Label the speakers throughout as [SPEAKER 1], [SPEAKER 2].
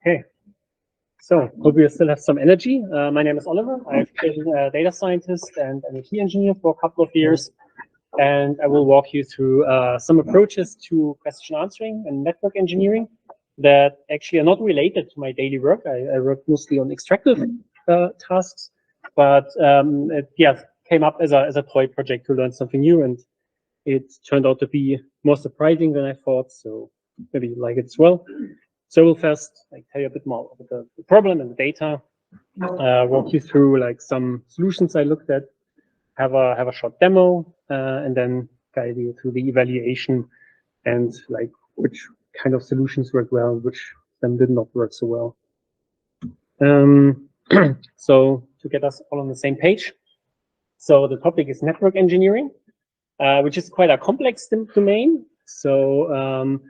[SPEAKER 1] Okay, so hope you still have some energy. My name is Oliver. I've been a data scientist and NLP engineer for a couple of years, and I will walk you through some approaches to question answering and network engineering that actually are not related to my daily work. I work mostly on extractive tasks, but it came up as a toy project to learn something new, and it turned out to be more surprising than I thought. So maybe you like it as well. So we'll first tell you a bit more about the problem and the data, walk you through some solutions I looked at, have a short demo, and then guide you through the evaluation and which kind of solutions work well, which then did not work so well. So to get us all on the same page, so the topic is network engineering, which is quite a complex domain. So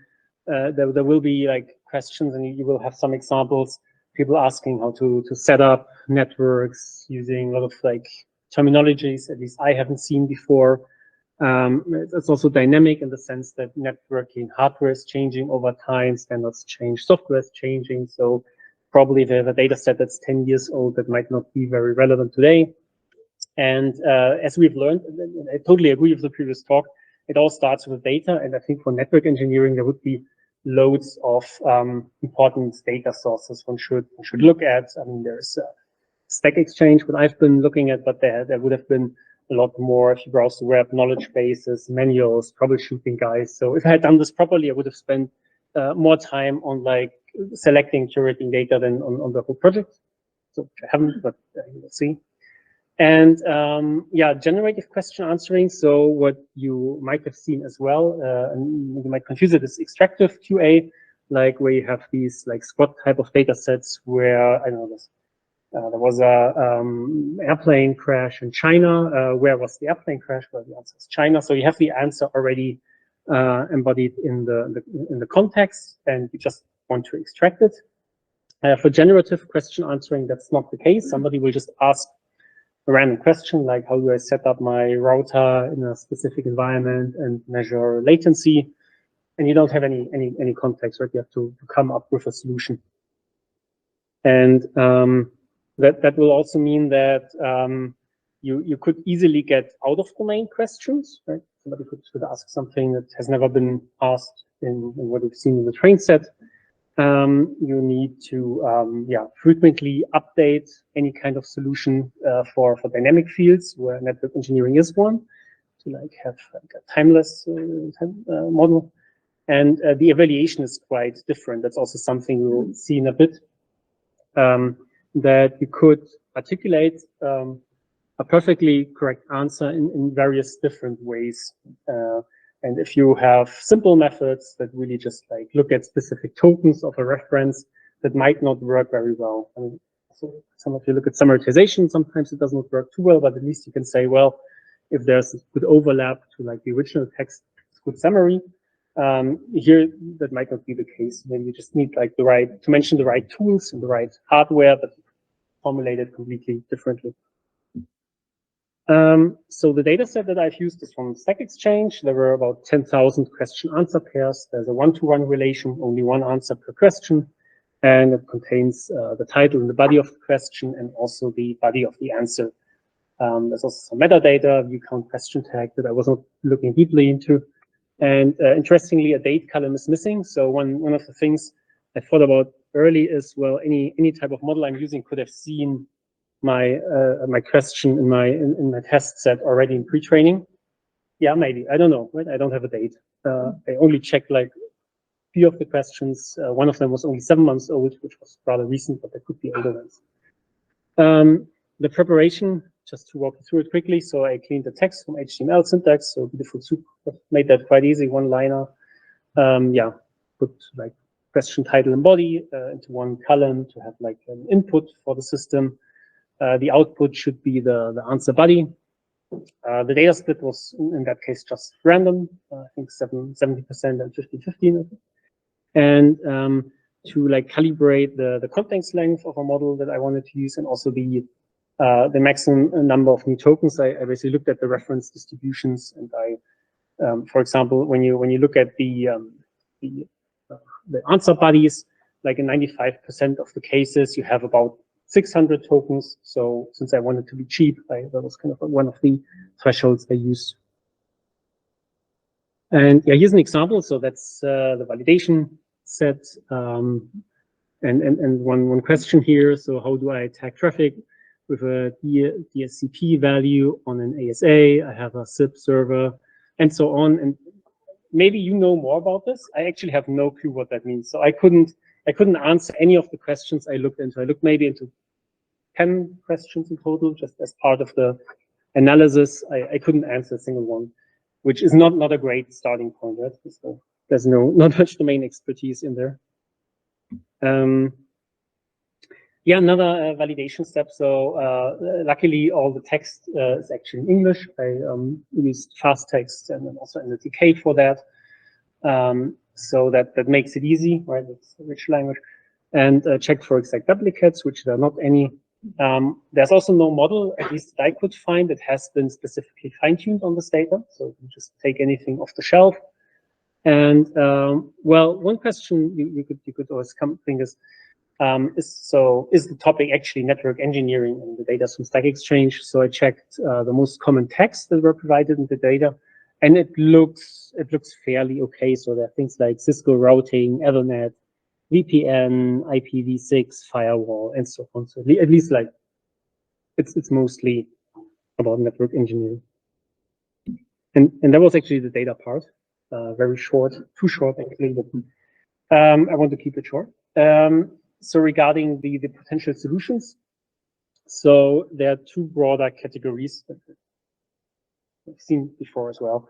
[SPEAKER 1] there will be questions, and you will have some examples, people asking how to set up networks using a lot of terminologies, at least I haven't seen before. It's also dynamic in the sense that networking hardware is changing over time, standards change, software is changing. So probably if you have a data set that's 10 years old, that might not be very relevant today. And as we've learned, and I totally agree with the previous talk, it all starts with data. And I think for network engineering, there would be loads of important data sources one should look at. I mean, there's StackExchange, what I've been looking at, but there would have been a lot more if you browse the web, knowledge bases, manuals, troubleshooting guides. So if I had done this properly, I would have spent more time on selecting, curating data than on the whole project. So I haven't, but we'll see. And generative question answering. So what you might have seen as well, and you might confuse it, is extractive QA, where you have these squad type of data sets where, I don't know this, there was a airplane crash in China. Where was the airplane crash? Well, the answer is China. So you have the answer already embodied in the context, and you just want to extract it. For generative question answering, that's not the case. Somebody will just ask a random question like, how do I set up my router in a specific environment and measure latency? And you don't have any context, right? You have to come up with a solution. And that will also mean that you could easily get out of domain questions, right? Somebody could ask something that has never been asked in what we've seen in the train set. You need to frequently update any kind of solution for dynamic fields where network engineering is one, to have a timeless model. And the evaluation is quite different. That's also something we'll see in a bit, that you could articulate a perfectly correct answer in various different ways. And if you have simple methods that really just look at specific tokens of a reference, that might not work very well. I mean, so some of you look at summarization, sometimes it does not work too well, but at least you can say, well, if there's a good overlap to the original text, it's good summary. Here, that might not be the case. Maybe you just need to mention the right tools and the right hardware, but formulate it completely differently. So the data set that I've used is from StackExchange. There were about 10,000 question-answer pairs. There's a one-to-one relation, only one answer per question. And it contains the title and the body of the question and also the body of the answer. There's also some metadata, view count question tag that I was not looking deeply into. And interestingly, a date column is missing. So one of the things I thought about early is, well, any type of model I'm using could have seen my question in my test set already in pre-training. Yeah, maybe. I don't know. Right? I don't have a date. I only checked few of the questions. One of them was only 7 months old, which was rather recent, but there could be older ones. The preparation, just to walk you through it quickly. So I cleaned the text from HTML syntax. So Beautiful Soup made that quite easy, one-liner. Put question title and body into one column to have an input for the system. The output should be the answer body. The data split was, in that case, just random. I think 70% and 50-50. And to calibrate the context length of a model that I wanted to use, and also the maximum number of new tokens, I basically looked at the reference distributions, and for example, when you look at the answer bodies, like in 95% of the cases, you have about 600 tokens. So since I wanted to be cheap, that was kind of one of the thresholds I used. And yeah, here's an example. So that's the validation set. And one question here. So how do I tag traffic with a DSCP value on an ASA? I have a SIP server and so on. And maybe you know more about this. I actually have no clue what that means. So I couldn't answer any of the questions I looked into. I looked maybe into 10 questions in total, just as part of the analysis. I couldn't answer a single one, which is not a great starting point, right? So there's not much domain expertise in there. Yeah, another validation step. So luckily, all the text is actually in English. I used fast text and then also NLTK for that. So that makes it easy, right? It's a rich language. And check for exact duplicates, which there are not any. There's also no model, at least that I could find, that has been specifically fine-tuned on this data. So you can just take anything off the shelf. And well, one question you could always think is the topic actually network engineering and the data from StackExchange? So I checked the most common texts that were provided in the data, and it looks fairly okay. So there are things like Cisco routing, Ethernet, VPN, IPv6, firewall, and so on. So at least like it's mostly about network engineering. And that was actually the data part. Very short, too short actually, but I want to keep it short. So regarding the potential solutions, so there are two broader categories that we've seen before as well.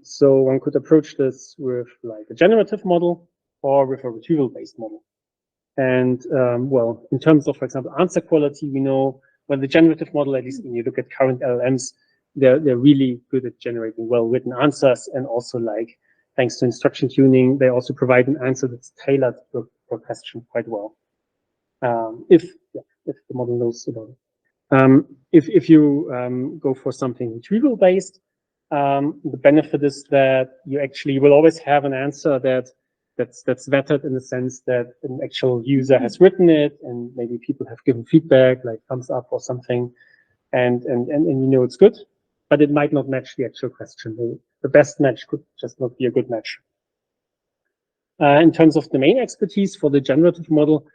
[SPEAKER 1] So one could approach this with like a generative model or with a retrieval-based model. And well, in terms of, for example, answer quality, we know when the generative model, at least when you look at current LLMs, they're really good at generating well-written answers, and also like thanks to instruction tuning, they also provide an answer that's tailored per question quite well. If the model knows about it. If you go for something retrieval-based, the benefit is that you actually will always have an answer that's vetted in the sense that an actual user has written it, and maybe people have given feedback like thumbs up or something, and you know it's good, but it might not match the actual question. The best match could just not be a good match. In terms of domain expertise for the generative model,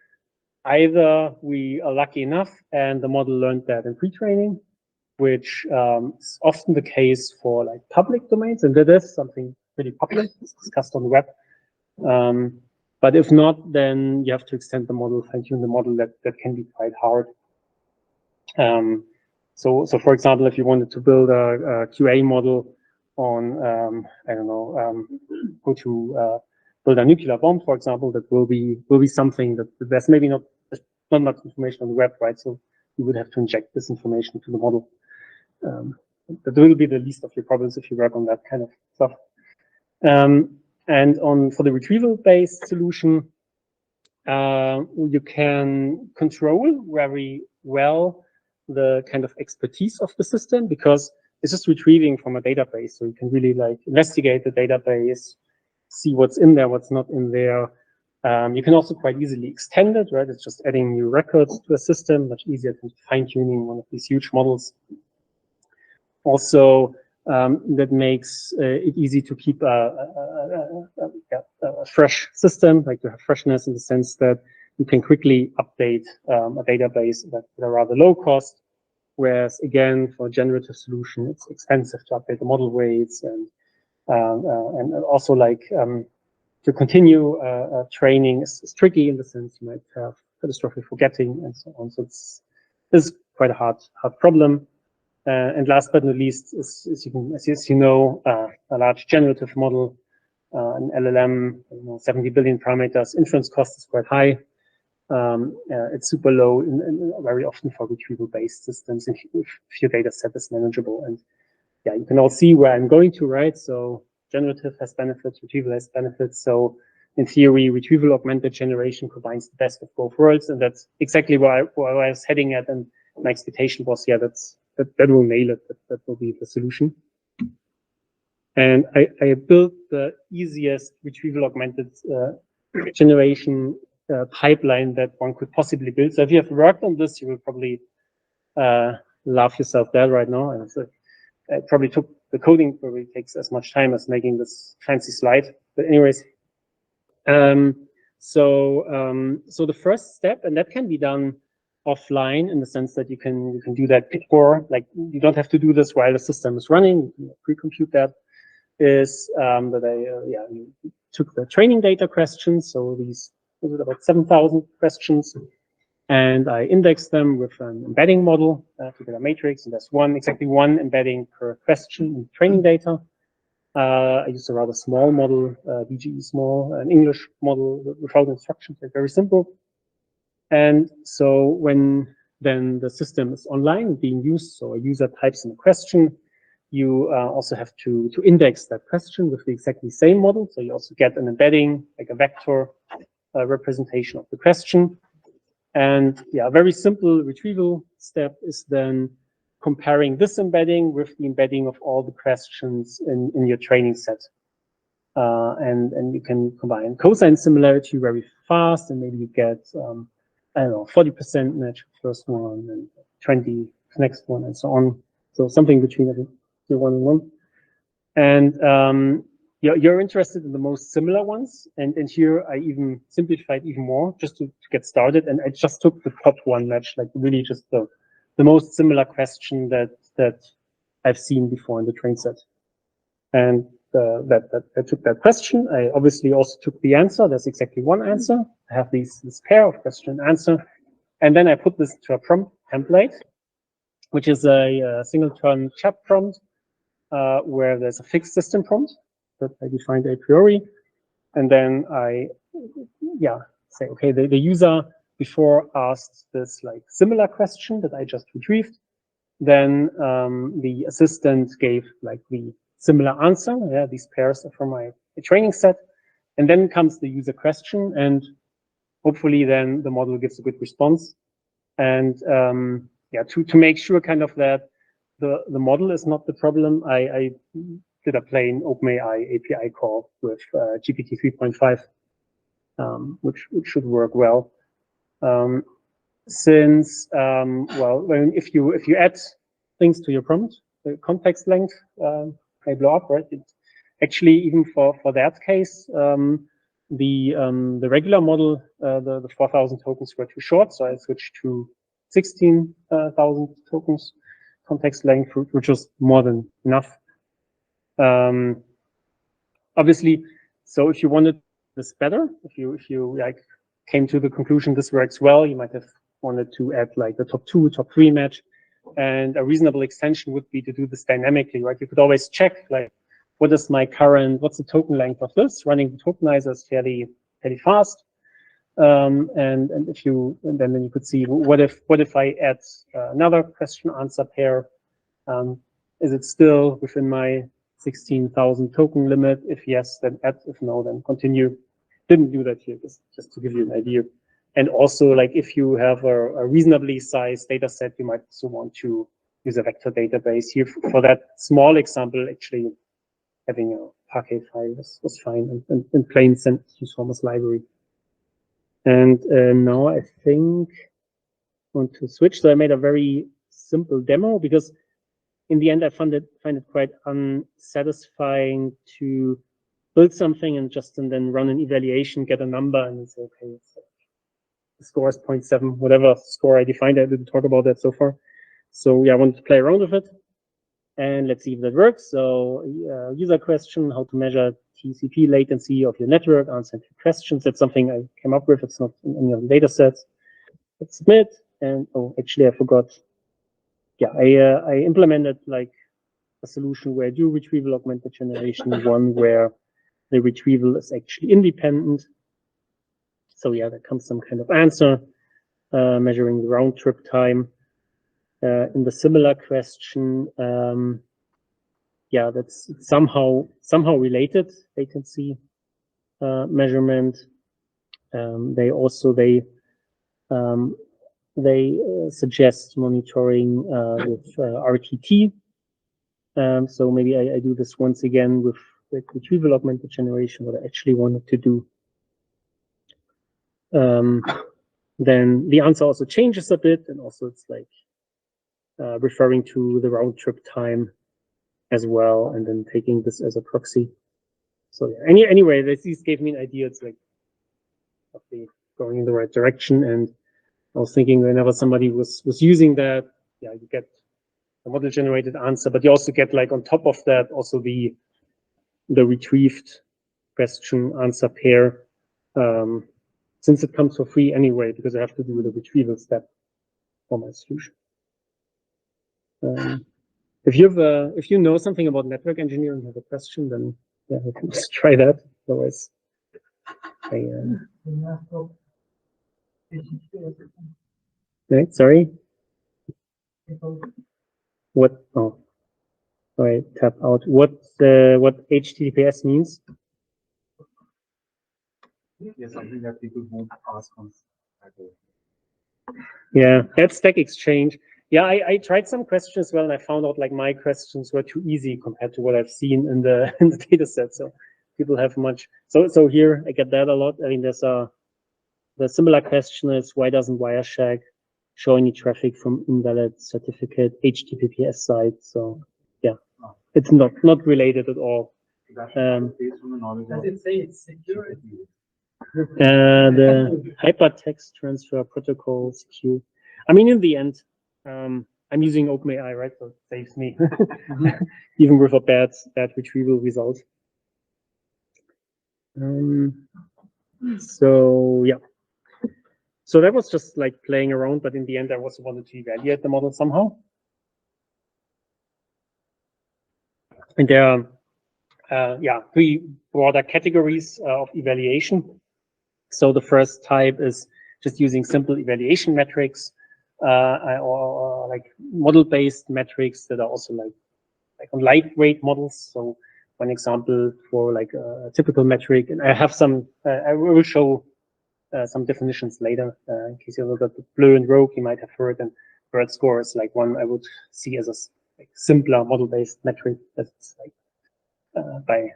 [SPEAKER 1] either we are lucky enough and the model learned that in pre-training, which is often the case for like public domains, and that is something pretty popular. It's discussed on the web. But if not, then you have to extend the model, fine-tune the model. That can be quite hard. So for example, if you wanted to build a QA model on, I don't know, how to build a nuclear bomb, for example, that will be something that there's maybe not much information on the web, right? So you would have to inject this information to the model. That will be the least of your problems if you work on that kind of stuff. And for the retrieval-based solution, you can control very well the kind of expertise of the system, because it's just retrieving from a database. So you can really like investigate the database, see what's in there, what's not in there. You can also quite easily extend it, right? It's just adding new records to a system, much easier than fine-tuning one of these huge models. Also, that makes it easy to keep a fresh system, like to have freshness in the sense that you can quickly update a database at a rather low cost. Whereas again, for a generative solution, it's expensive to update the model weights, and also like to continue training is tricky in the sense you might have catastrophic forgetting and so on. So it's quite a hard problem. And last but not least, as you know, a large generative model, an LLM, 70 billion parameters, inference cost is quite high. It's super low, and very often for retrieval-based systems if your data set is manageable. And yeah, you can all see where I'm going to, right? So generative has benefits, retrieval has benefits. So in theory, retrieval augmented generation combines the best of both worlds, and that's exactly where I was heading at. And my expectation was, yeah, that will nail it. That will be the solution. And I built the easiest retrieval augmented generation pipeline that one could possibly build. So if you have worked on this, you will probably laugh yourself dead right now. And so it probably took the coding probably takes as much time as making this fancy slide. But anyways, so the first step, and that can be done offline in the sense that you can do that before, like you don't have to do this while the system is running. You can pre-compute that. Is that I took the training data questions, so these about 7,000 questions, and I indexed them with an embedding model to get a matrix, and there's exactly one embedding per question in training data. I used a rather small model, BGE small, an English model without instructions, like very simple. And so when then the system is online being used, so a user types in a question, you also have to index that question with the exactly same model. So you also get an embedding, like a vector representation of the question. And yeah, a very simple retrieval step is then comparing this embedding with the embedding of all the questions in your training set. And you can combine cosine similarity very fast, and maybe you get, I don't know, 40% match first one and 20 next one and so on. So something between the 1 and 1. And you're interested in the most similar ones. And here I even simplified even more just to get started. And I just took the top one match, like really just the most similar question that I've seen before in the train set. And I took that question. I obviously also took the answer. There's exactly one answer. I have this pair of question and answer. And then I put this to a prompt template, which is a single-turn chat prompt, where there's a fixed system prompt that I defined a priori. And then I, say, okay, the user before asked this like similar question that I just retrieved. Then the assistant gave like the similar answer. Yeah, these pairs are from my training set. And then comes the user question, and hopefully then the model gives a good response. And to make sure kind of that the model is not the problem, I did a plain OpenAI API call with GPT 3.5, which should work well. Since if you add things to your prompt, the context length may blow up, right? Actually, even for that case, the regular model, the 4,000 tokens were too short, so I switched to 16,000 tokens context length, which was more than enough. Obviously, so if you wanted this better, if you like came to the conclusion this works well, you might have wanted to add like the top 2, top 3 match. And a reasonable extension would be to do this dynamically, right? You could always check like, what's the token length of this? Running the tokenizer is fairly fast. And then you could see what if I add another question answer pair? Is it still within my 16,000 token limit? If yes, then add. If no, then continue. Didn't do that here, just to give you an idea. And also, like if you have a reasonably sized data set, you might also want to use a vector database. Here, for that small example, actually having a Parquet file was fine, and in plain sense, use Thomas library. And now I think I want to switch. So I made a very simple demo because in the end, I find it quite unsatisfying to build something and then run an evaluation, get a number, and say, okay, the score is 0.7, whatever score I defined. I didn't talk about that so far. So yeah, I wanted to play around with it. And let's see if that works. So user question, how to measure TCP latency of your network, answer 2 questions. That's something I came up with. It's not in any of the data sets. Let's submit. And actually I forgot. Yeah, I implemented like a solution where I do retrieval augmented generation, one where the retrieval is actually independent. So yeah, there comes some kind of answer, measuring the round trip time. In the similar question, that's somehow related, latency measurement. They suggest monitoring with RTT. So maybe I do this once again with the retrieval augmented generation, what I actually wanted to do. then the answer also changes a bit, and also it's like referring to the round trip time as well, and then taking this as a proxy. So yeah, anyway, these gave me an idea. It's like okay, going in the right direction, and I was thinking whenever somebody was using that, yeah, you get a model generated answer, but you also get like on top of that also the retrieved question answer pair, since it comes for free anyway, because I have to do the retrieval step for my solution. If you know something about network engineering and have a question, then yeah, you can just try that. Otherwise, right, sorry. What? Oh, sorry. Tap out. What HTTPS means?
[SPEAKER 2] Yeah, something that people won't ask on.
[SPEAKER 1] Yeah, that's StackExchange. Yeah, I tried some questions as well, and I found out like my questions were too easy compared to what I've seen in the data set. So people have much. So here I get that a lot. I mean, the similar question is why doesn't Wireshark show any traffic from invalid certificate HTTPS site? So yeah, it's not related at all.
[SPEAKER 2] Does it
[SPEAKER 3] say it's secure?
[SPEAKER 1] The hypertext transfer protocols queue. I mean, in the end, I'm using OpenAI, right? So it saves me, even with a bad retrieval result. So yeah. So that was just like playing around, but in the end, I also wanted to evaluate the model somehow. And there are, yeah, three broader categories of evaluation. So the first type is just using simple evaluation metrics, or like model-based metrics that are also like on lightweight models. So one example for like a typical metric, and I have some, I will show some definitions later in case you look at the blue and rogue, you might have heard, and bird score is like one I would see as a like simpler model-based metric that's like by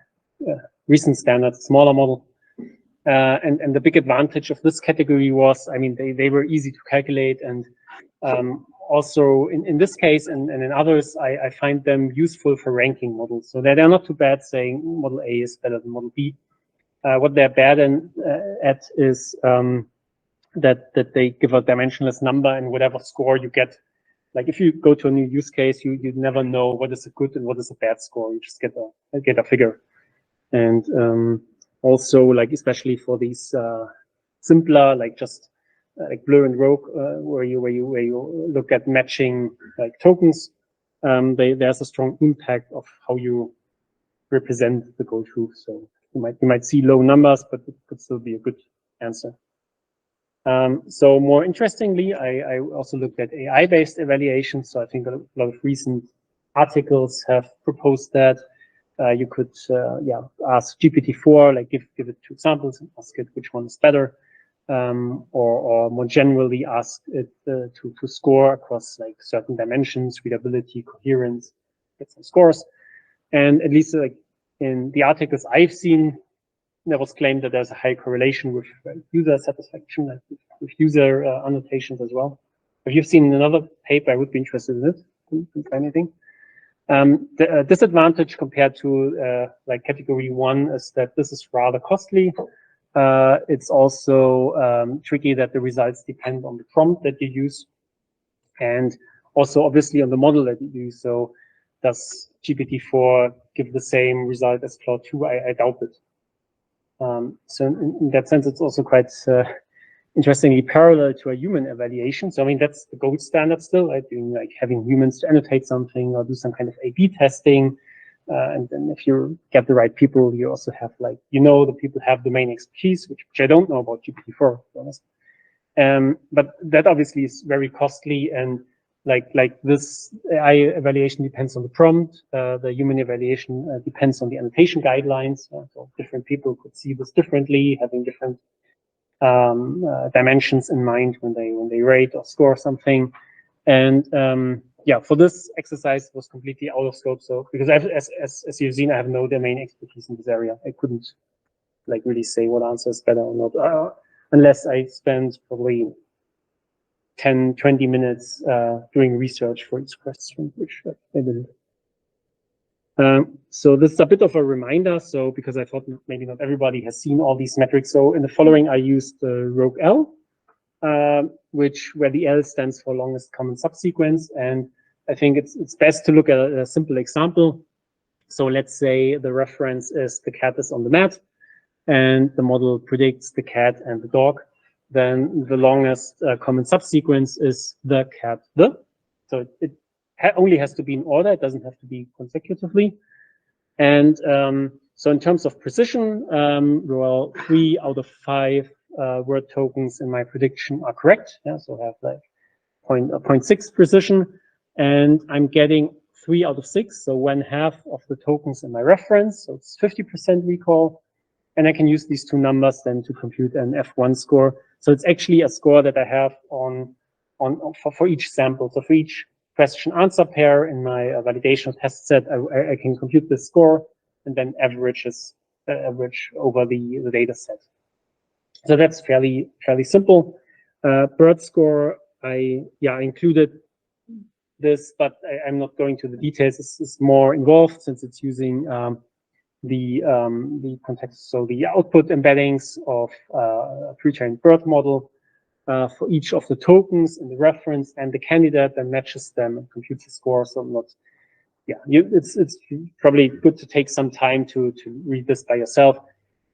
[SPEAKER 1] recent standards, smaller model. And the big advantage of this category was, I mean, they were easy to calculate, and also in this case and in others, I find them useful for ranking models. So they're not too bad saying model A is better than model B. What they're bad at is that they give a dimensionless number, and whatever score you get, like if you go to a new use case, you never know what is a good and what is a bad score. You just get a figure. And also, like especially for these simpler, like just like blur and rogue, where you look at matching like tokens, there's a strong impact of how you represent the goal truth. So you might see low numbers, but it could still be a good answer. So more interestingly, I also looked at AI-based evaluation. So I think a lot of recent articles have proposed that. You could ask GPT-4, like give it 2 examples and ask it which one is better, or more generally ask it to score across like certain dimensions, readability, coherence, get some scores. And at least like in the articles I've seen, there was claimed that there's a high correlation with user satisfaction, like with user annotations as well. If you've seen another paper, I would be interested in it. If anything. The disadvantage compared to like category 1 is that this is rather costly. It's also tricky that the results depend on the prompt that you use, and also obviously on the model that you use. So does GPT-4 give the same result as Claude 2? I doubt it. So in that sense, it's also quite interestingly parallel to a human evaluation. So I mean, that's the gold standard still, right? Doing like having humans to annotate something or do some kind of A/B testing. And then if you get the right people, you also have like, the people have domain expertise, which I don't know about GPT-4, to be honest. But that obviously is very costly, and like this AI evaluation depends on the prompt. The human evaluation depends on the annotation guidelines. So different people could see this differently, having different dimensions in mind when they rate or score something. And yeah, for this exercise, it was completely out of scope. So because as you've seen, I have no domain expertise in this area. I couldn't like really say what answer is better or not. unless I spend probably 10, 20 minutes doing research for each question, which I didn't. So this is a bit of a reminder. So because I thought maybe not everybody has seen all these metrics. So in the following, I used rogue L, where the L stands for longest common subsequence. And I think it's best to look at a simple example. So let's say the reference is the cat is on the mat, and the model predicts the cat and the dog. Then the longest common subsequence is the cat, the. So it only has to be in order. It doesn't have to be consecutively. And so in terms of precision, well, 3 out of 5 word tokens in my prediction are correct. Yeah, so I have like 0.6 precision, and I'm getting 3 out of 6, so 1/2 of the tokens in my reference. So it's 50% recall. And I can use these two numbers then to compute an F1 score. So it's actually a score that I have for each sample. So for each question answer pair in my validation test set, I can compute this score and then average over the data set. So that's fairly simple. BERT score, I included this, but I'm not going to the details. This is more involved since it's using the context, so the output embeddings of a pre-trained BERT model for each of the tokens in the reference and the candidate, and matches them and computes the score. So not, it's probably good to take some time to read this by yourself.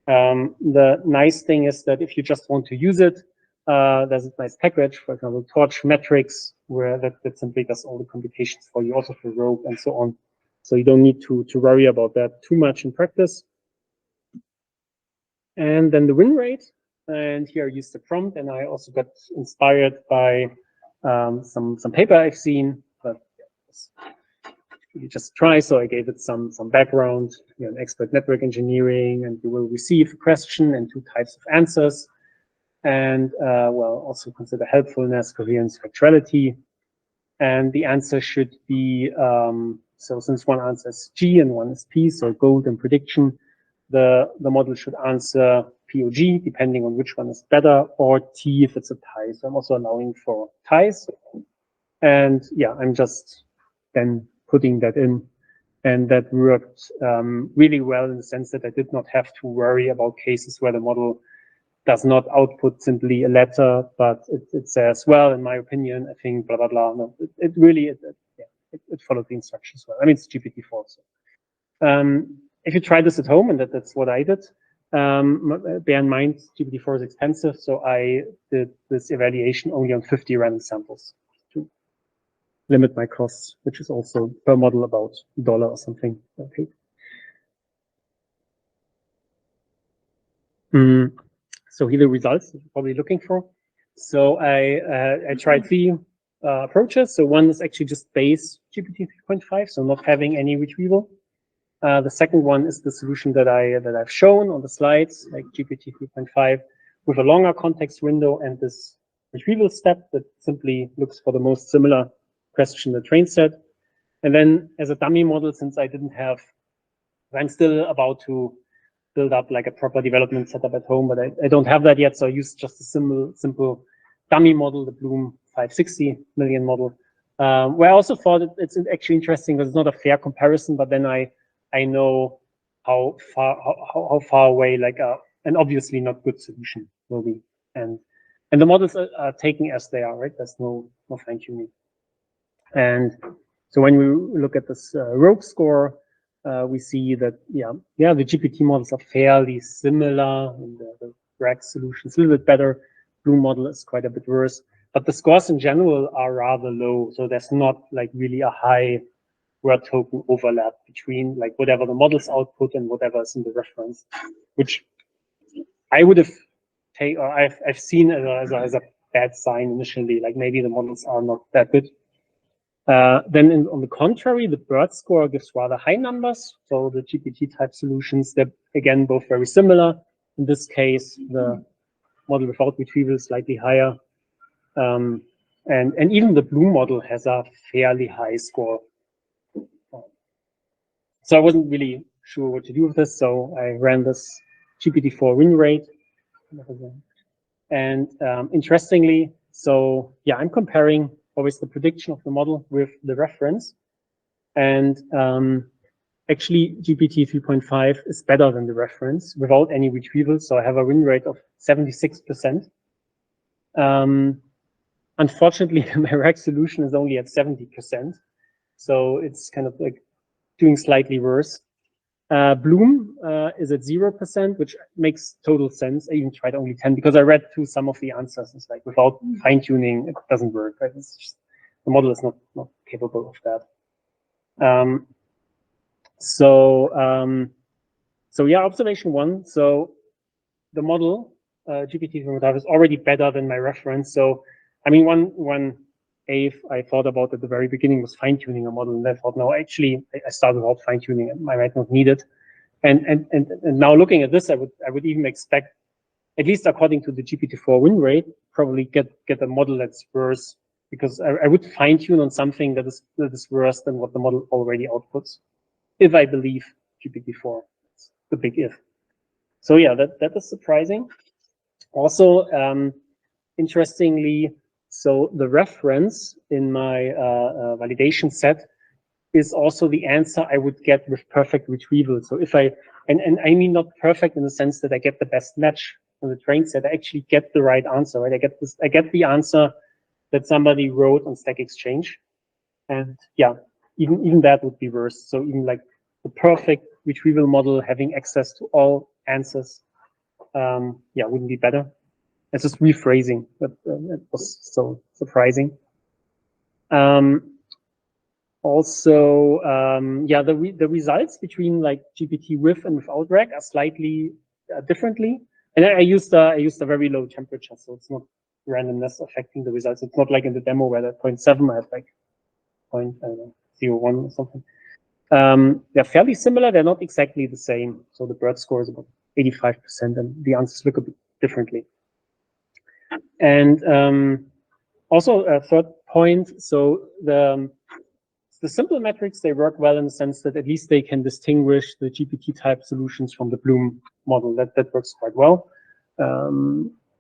[SPEAKER 1] The nice thing is that if you just want to use it, there's a nice package, for example, Torch Metrics, where that simply does all the computations for you, also for Rogue and so on. So you don't need to worry about that too much in practice. And then the win rate. And here I used the prompt, and I also got inspired by some paper I've seen, but you just try. So I gave it some background, an expert network engineering, and you will receive a question and 2 types of answers. And well, also consider helpfulness, coherence, factuality. And the answer should be, so since one answer is G and one is P, so gold and prediction, the model should answer P or G, depending on which one is better, or T if it's a tie. So I'm also allowing for ties. And yeah, I'm just then putting that in. And that worked really well in the sense that I did not have to worry about cases where the model does not output simply a letter, but it says, well, in my opinion, I think blah, blah, blah. No, it followed the instructions well. I mean, it's GPT-4. So. If you try this at home, and that's what I did, bear in mind, GPT-4 is expensive, so I did this evaluation only on 50 random samples to limit my costs, which is also per model about $1 or something. Okay. So here are the results that you're probably looking for. So I tried 3 approaches. So one is actually just base GPT 3.5, so not having any retrieval. The second one is the solution that I've shown on the slides, like GPT 3.5, with a longer context window and this retrieval step that simply looks for the most similar question in the train set. And then as a dummy model, since I'm still about to build up like a proper development setup at home, but I don't have that yet. So I use just a simple dummy model, the Bloom 560 million model, where I also thought it's actually interesting because it's not a fair comparison, but then I know how far away like an obviously not good solution will be. And the models are taken as they are, right? There's no fine tuning. And so when we look at this Rogue score, we see that, the GPT models are fairly similar, and the RAG solution is a little bit better. Bloom model is quite a bit worse, but the scores in general are rather low. So there's not like really a high word token overlap between like whatever the model's output and whatever is in the reference, which I would have taken, or I've seen as a bad sign initially, like maybe the models are not that good. Then on the contrary, the BERT score gives rather high numbers. So the GPT type solutions, they're again both very similar. In this case, the model without retrieval is slightly higher. And even the Bloom model has a fairly high score. So I wasn't really sure what to do with this. So I ran this GPT-4 win rate. And interestingly, so yeah, I'm comparing always the prediction of the model with the reference. And actually, GPT 3.5 is better than the reference without any retrieval. So I have a win rate of 76%. Unfortunately, my RAG solution is only at 70%. So it's kind of like doing slightly worse. Bloom is at 0%, which makes total sense. I even tried only 10 because I read through some of the answers. It's like without fine tuning, it doesn't work. Right? It's just, the model is not capable of that. So yeah, observation one. So the model GPT 3.5 is already better than my reference. So I mean, one I thought about at the very beginning was fine tuning a model, and I thought, no, actually, I started without fine tuning, and I might not need it. And now looking at this, I would even expect, at least according to the GPT-4 win rate, probably get a model that's worse, because I would fine tune on something that is worse than what the model already outputs, if I believe GPT-4. That's the big if. So yeah, that is surprising. Also, interestingly, so the reference in my validation set is also the answer I would get with perfect retrieval. So if and I mean not perfect in the sense that I get the best match on the train set, I actually get the right answer, right? I get the answer that somebody wrote on StackExchange. And yeah, even that would be worse. So even like the perfect retrieval model having access to all answers, yeah, wouldn't be better. It's just rephrasing, but it was so surprising. Also, yeah, the results between like GPT with and without RAG are slightly differently. And I used a very low temperature, so it's not randomness affecting the results. It's not like in the demo where at 0.7 I have like 0.01 or something. They're fairly similar. They're not exactly the same. So the BERT score is about 85%, and the answers look a bit differently. And also a third point, so the simple metrics, they work well in the sense that at least they can distinguish the GPT type solutions from the Bloom model. That works quite well.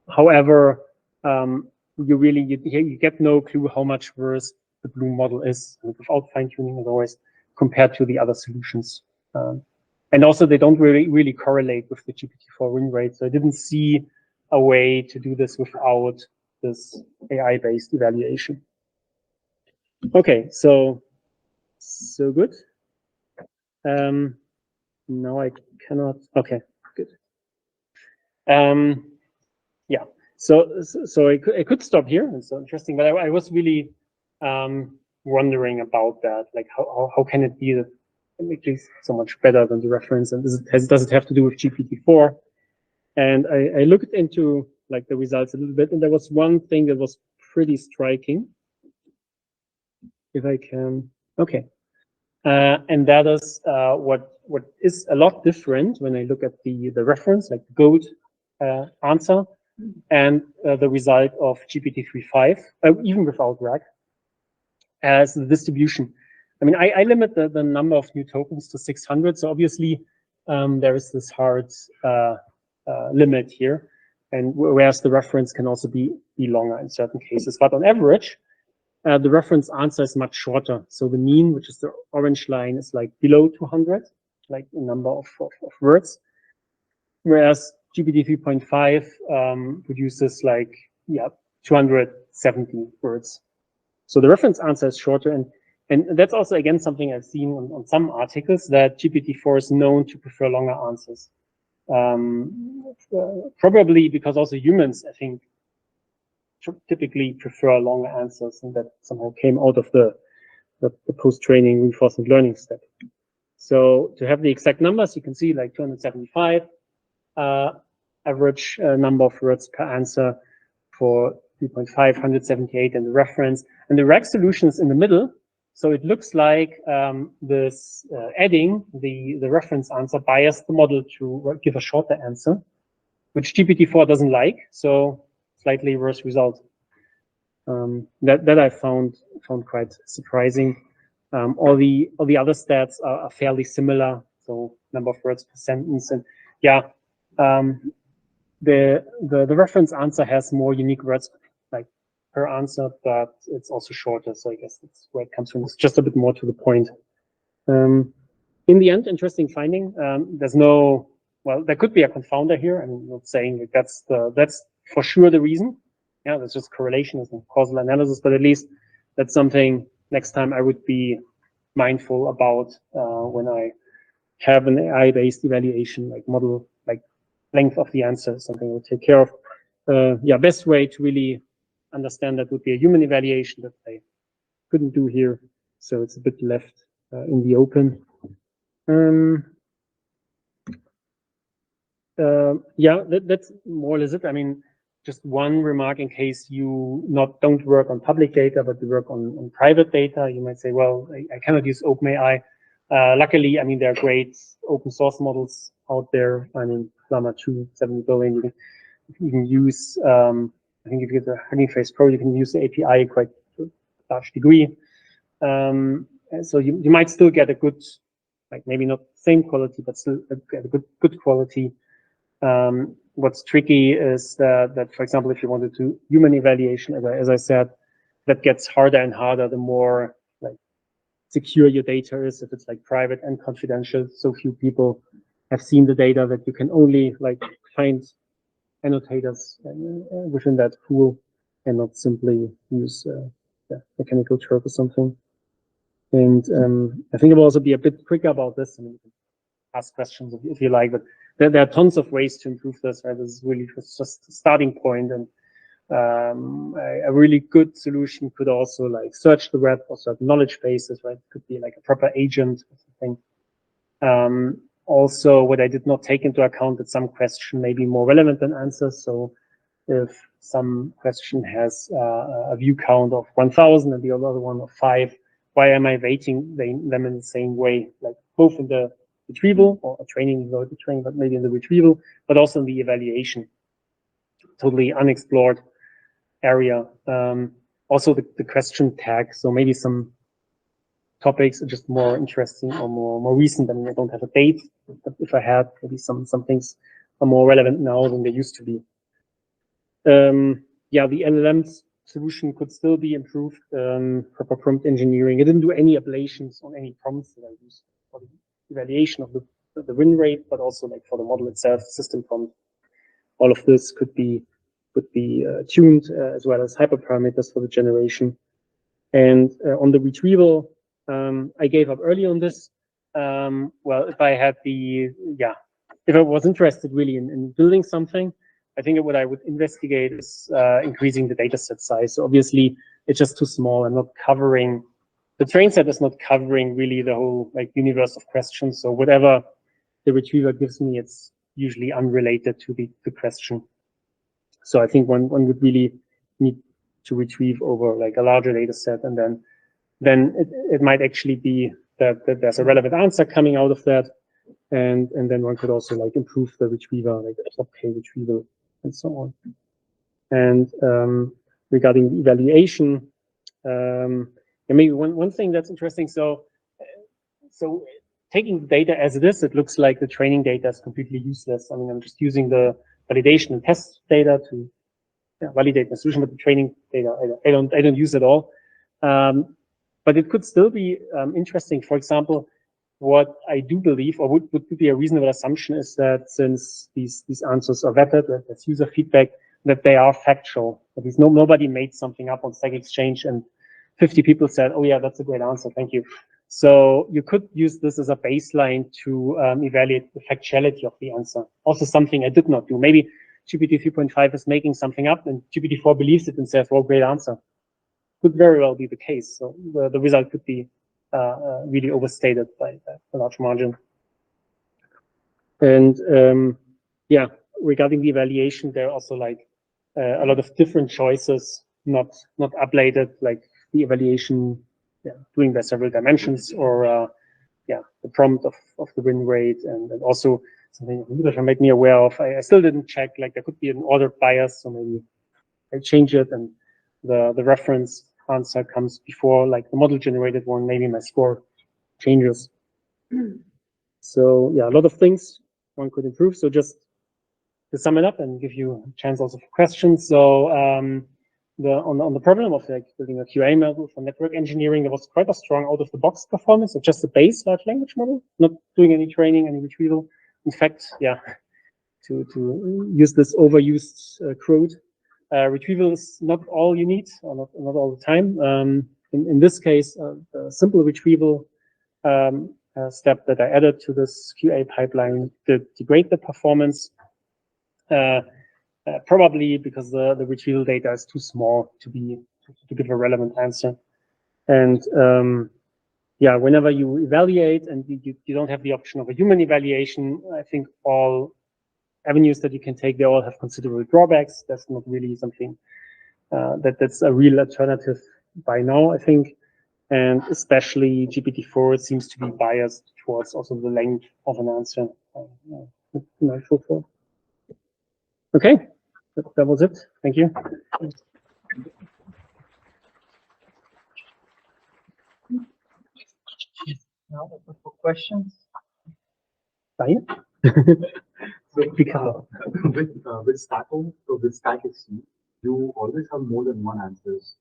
[SPEAKER 1] However, you get no clue how much worse the Bloom model is without fine tuning as always compared to the other solutions. And also they don't really correlate with the GPT-4 win rate. So I didn't see a way to do this without this AI-based evaluation. Okay, so good. Now I cannot. Okay, good. Yeah. So I could stop here. It's so interesting, but I was really wondering about that. Like how can it be that it makes it so much better than the reference? And does it have to do with GPT-4? And I looked into like the results a little bit, and there was one thing that was pretty striking. If I can, okay. And that is what is a lot different when I look at the reference, like the gold answer, and the result of GPT 3.5, even without RAG, as the distribution. I mean, I limit the number of new tokens to 600, so obviously there is this hard limit here, and whereas the reference can also be longer in certain cases. But on average, the reference answer is much shorter. So the mean, which is the orange line, is like below 200, like the number of words. Whereas GPT 3.5 produces like, yeah, 270 words. So the reference answer is shorter. And that's also, again, something I've seen on some articles, that GPT-4 is known to prefer longer answers. Probably because also humans, I think, typically prefer longer answers, and that somehow came out of the post-training reinforcement learning step. So to have the exact numbers, you can see like 275 average number of words per answer for 3.5, 178 in the reference, and the RAG solution is in the middle. So it looks like this adding the reference answer biased the model to give a shorter answer, which GPT-4 doesn't like. So slightly worse result. That I found quite surprising. All the other stats are fairly similar. So number of words per sentence, and yeah, the reference answer has more unique words like per answer, but it's also shorter. So I guess that's where it comes from. It's just a bit more to the point. In the end, interesting finding. There's no, well, there could be a confounder here. I'm not saying that that's for sure the reason. Yeah, that's just correlation and causal analysis, but at least that's something next time I would be mindful about when I have an AI-based evaluation, like model, like length of the answer, something we'll take care of. Yeah, best way to really understand that would be a human evaluation that I couldn't do here. So it's a bit left in the open. Yeah, that's more or less it. I mean, just one remark in case you don't work on public data, but you work on private data. You might say, well, I cannot use OpenAI. Luckily, I mean, there are great open source models out there. I mean, Llama 2, 70 billion. You can use, I think if you get the Hugging Face Pro, you can use the API quite to a large degree. So you might still get a good, like maybe not same quality, but still get a good quality. What's tricky is that, for example, if you wanted to human evaluation, as I said, that gets harder and harder the more like secure your data is. If it's like private and confidential, so few people have seen the data that you can only like find annotators within that pool and not simply use Mechanical Turk or something. And I think it will also be a bit quicker about this. I mean, ask questions if you like, but there are tons of ways to improve this. Right? This is really just a starting point, and a really good solution could also like search the web for certain knowledge bases. Right? It could be like a proper agent or something. Also, what I did not take into account that some question may be more relevant than answers. So if some question has a view count of 1,000 and the other one of 5, why am I weighting them in the same way? Like both in the retrieval or training, but maybe in the retrieval, but also in the evaluation. Totally unexplored area. Also the question tag. So maybe some topics are just more interesting or more recent. I mean, I don't have a date, but if I had, maybe some things are more relevant now than they used to be. Yeah, the LLM's solution could still be improved. Proper prompt engineering. I didn't do any ablations on any prompts that I used for the evaluation of the win rate, but also like for the model itself, system prompt. All of this could be tuned as well as hyperparameters for the generation. And on the retrieval, I gave up early on this. Well, if I had if I was interested really in building something, I think what I would investigate is increasing the dataset size. So obviously, it's just too small and not covering. The train set is not covering really the whole like universe of questions. So whatever the retriever gives me, it's usually unrelated to the question. So I think one would really need to retrieve over like a larger data set, and then it might actually be that there's a relevant answer coming out of that, and then one could also like improve the retriever, like the top K retrieval and so on. And regarding the evaluation, maybe one thing that's interesting. So taking the data as it is, it looks like the training data is completely useless. I mean, I'm just using the validation and test data to validate my solution, but the training data I don't use at all. But it could still be interesting. For example, what I do believe, or would be a reasonable assumption, is that since these answers are vetted, that that's user feedback, that they are factual. That is, nobody made something up on StackExchange and 50 people said, "Oh yeah, that's a great answer, thank you." So you could use this as a baseline to evaluate the factuality of the answer. Also something I did not do. Maybe GPT 3.5 is making something up and GPT-4 believes it and says, "Well, great answer." Could very well be the case. So the result could be really overstated by a large margin. And yeah, regarding the evaluation, there are also like a lot of different choices, not updated, like the evaluation doing by several dimensions, or the prompt of the win rate, and also something that made me aware of. I still didn't check, like there could be an ordered bias, so maybe I change it and the reference answer comes before like the model generated one, maybe my score changes. So yeah, a lot of things one could improve. So just sum it up and give you a chance also for questions. So on the problem of like building a QA model for network engineering, there was quite a strong out-of-the-box performance. So just a base large language model, not doing any training, any retrieval. In fact, yeah, to use this overused quote, retrieval is not all you need, or not all the time. In this case, a simple retrieval step that I added to this QA pipeline to degrade the performance, probably because the retrieval data is too small to give a relevant answer. And yeah, whenever you evaluate and you don't have the option of a human evaluation, I think all avenues that you can take, they all have considerable drawbacks. That's not really something that's a real alternative by now, I think. And especially GPT-4 seems to be biased towards also the length of an answer. Okay, that was it. Thank you.
[SPEAKER 3] Now open for questions.
[SPEAKER 1] Bye.
[SPEAKER 2] With StackExchange, you always have more than one answers,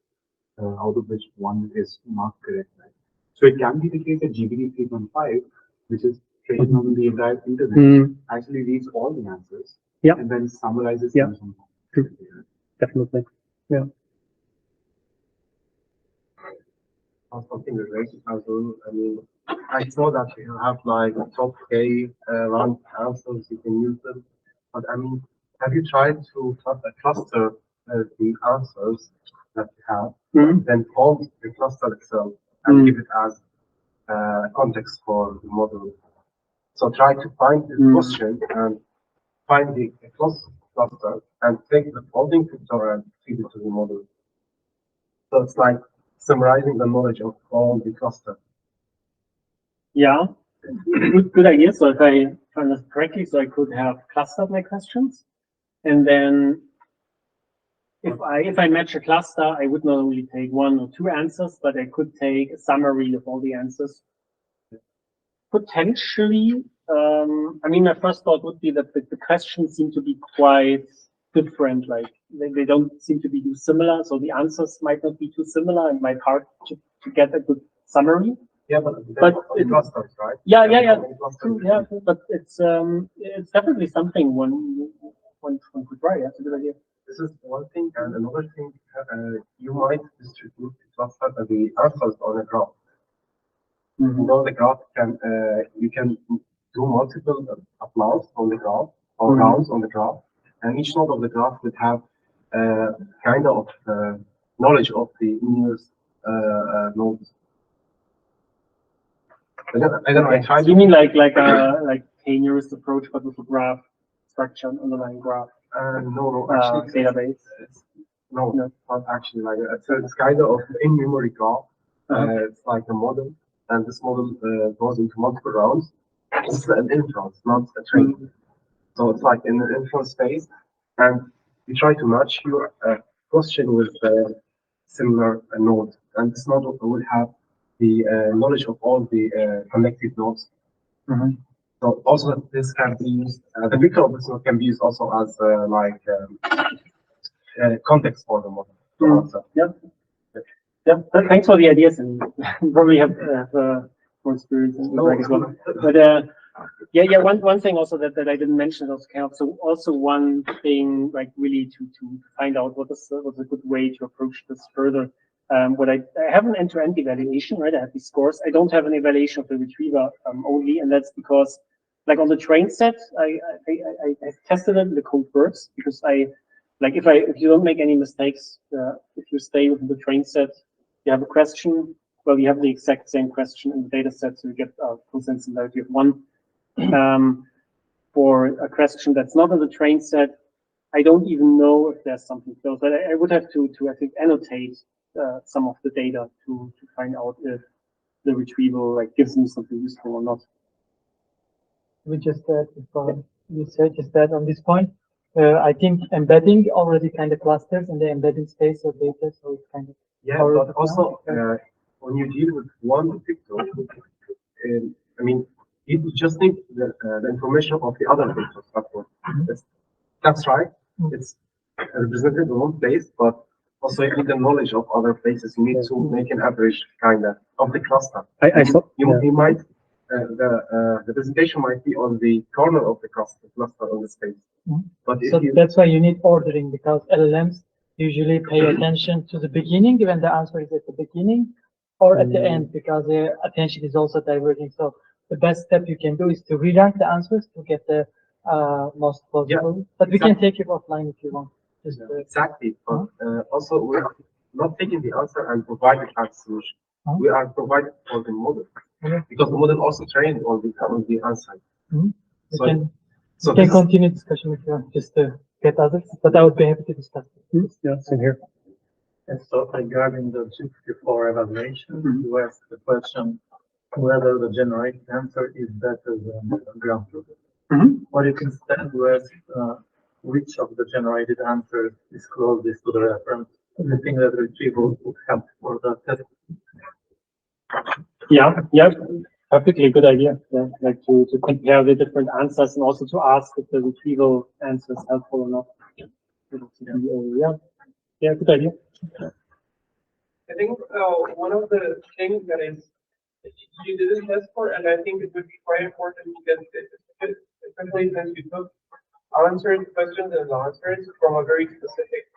[SPEAKER 2] out of which one is marked correct. Right? So it can be the case that GPT 3.5, which is trained on the entire internet, actually reads all the answers and then summarizes them somehow.
[SPEAKER 1] Definitely. Yeah.
[SPEAKER 4] Something related as well. I mean, I saw that you have like top K rank answers, you can use them. But I mean, have you tried to cluster the answers that you have, then fold the cluster itself and give it as context for the model? So try to find the question and find the cluster and take the folding filter and feed it to the model. So it's like summarizing the knowledge of all the cluster.
[SPEAKER 1] Yeah, good idea. So if I understand correctly, so I could have clustered my questions, and then if I match a cluster, I would not only take one or two answers, but I could take a summary of all the answers. Potentially, I mean, my first thought would be that the questions seem to be quite different. Like they don't seem to be too similar, so the answers might not be too similar, and might hard to get a good summary.
[SPEAKER 4] Yeah, but it clusters, right?
[SPEAKER 1] Yeah. True, yeah, but it's definitely something one could try. That's a good idea.
[SPEAKER 4] This is one thing, and another thing, you might distribute the answers on a graph. You know, the graph can you can do multiple applause on the graph or rounds on the graph, and each node of the graph would have kind of knowledge of the nearest nodes. I don't know. I tried.
[SPEAKER 1] You mean like k-nearest approach, but with a graph structure, underlying graph?
[SPEAKER 4] No, actually,
[SPEAKER 1] database.
[SPEAKER 4] No, not actually. Like it's kind of in-memory graph. It's like a model, and this model goes into multiple rounds. This is an inference, not a training. So it's like in the inference phase, and you try to match your question with a similar node, and this node will have the knowledge of all the connected nodes. So also this can be used, the picture of this node can be used also as context for the model.
[SPEAKER 1] Yeah, thanks for the ideas, and probably have more experience in the as well. But yeah, one thing also that I didn't mention also kind of, so also one thing like really to find out what's a good way to approach this further. What I have an end-to-end evaluation, right? I have these scores. I don't have an evaluation of the retriever only, and that's because like on the train set, I tested it and the code works because if you don't make any mistakes, if you stay within the train set, you have a question, well, you have the exact same question in the data set, so you get a constant similarity of 1. For a question that's not in the train set, I don't even know if there's something close, but I would have to I think annotate some of the data to find out if the retrieval like gives me something useful or not.
[SPEAKER 3] We just before you said just that on this point, I think embedding already kind of clusters in the embedding space of data, so it's kind of
[SPEAKER 4] but also when you deal with one picture, I mean, you just need the information of the other pictures. That's right. It's represented in one place, but also you need the knowledge of other places. You need to make an average kind of the cluster.
[SPEAKER 1] I thought,
[SPEAKER 4] You might the presentation might be on the corner of the cluster on the space. But if
[SPEAKER 3] So
[SPEAKER 4] you
[SPEAKER 3] that's why you need ordering, because LLMs usually pay attention to the beginning when the answer is at the beginning, or at the end, because their attention is also diverging. So the best step you can do is to re-rank the answers to get the most plausible. But we can take it offline if you want. Just,
[SPEAKER 4] exactly. But also we're not taking the answer and providing that solution. We are providing for the model because the model also trained on the answer.
[SPEAKER 3] So we can continue discussion if you want, just to get others. But I would be happy to discuss.
[SPEAKER 1] yeah, same here.
[SPEAKER 5] And so regarding the GPT-4 evaluation, you asked the question whether the generated answer is better than the ground truth. Or you can instead ask which of the generated answers is closest to the reference. I think that retrieval would help for the test.
[SPEAKER 1] Yeah, perfectly good idea. Yeah, like to compare the different answers and also to ask if the retrieval answer is helpful or not. Yeah, good idea.
[SPEAKER 6] I think one of the things that is you didn't test for, and I think it would be quite important because especially since you took answers, questions, and answers from a very specific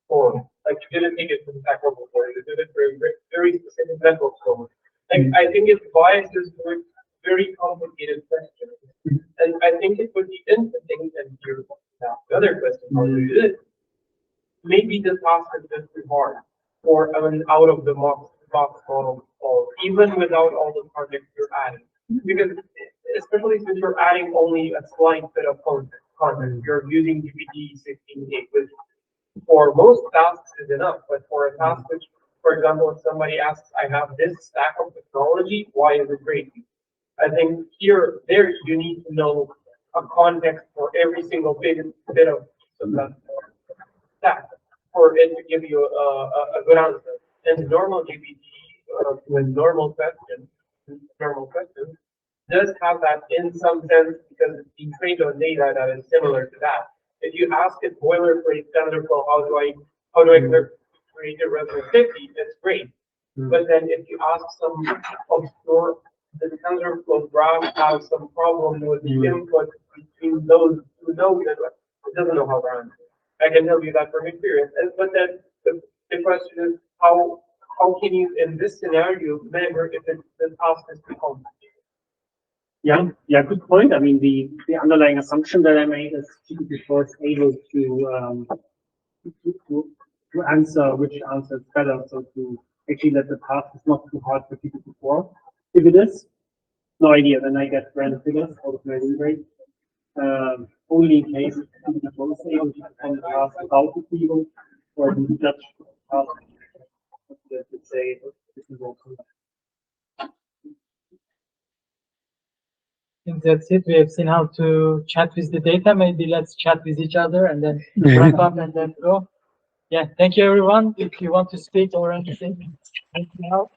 [SPEAKER 6] form. Like you didn't take it from Stackable before, you did it very, very specific network form. Like I think it biases with very complicated questions, and I think it would be interesting. And here, the other question, how do you do it? Maybe the task is just too hard for an out of the box model, or even without all the context you're adding. Because especially since you're adding only a slight bit of content, you're using GPT-16.8, which for most tasks is enough. But for a task which, for example, if somebody asks, I have this stack of technology, why is it great? I think there you need to know a context for every single bit of that stack for it to give you a good answer. And normal GPT with normal questions does have that in some sense because it's being trained on data that is similar to that. If you ask it boilerplate TensorFlow, how do I create a revenue 50, it's great. But then if you ask some obscure, the TensorFlow graph has some problem with the input between those two nodes, it doesn't know how to answer. I can tell you that from experience. But then the question is how can you in this scenario measure if the task is too complicated?
[SPEAKER 1] Yeah, good point. I mean, the underlying assumption that I made is GPT-4 is able to answer which answer is better. So to actually let the task is not too hard for GPT-4. If it is, no idea. Then I get random figures out of my win rate. Only in case GPT-4 is able to perform the task without retrieval, or to judge the task. Let's say this is also.
[SPEAKER 3] I think that's it. We have seen how to chat with the data. Maybe let's chat with each other and then wrap up and then go. Yeah, thank you everyone. If you want to speak or anything, now.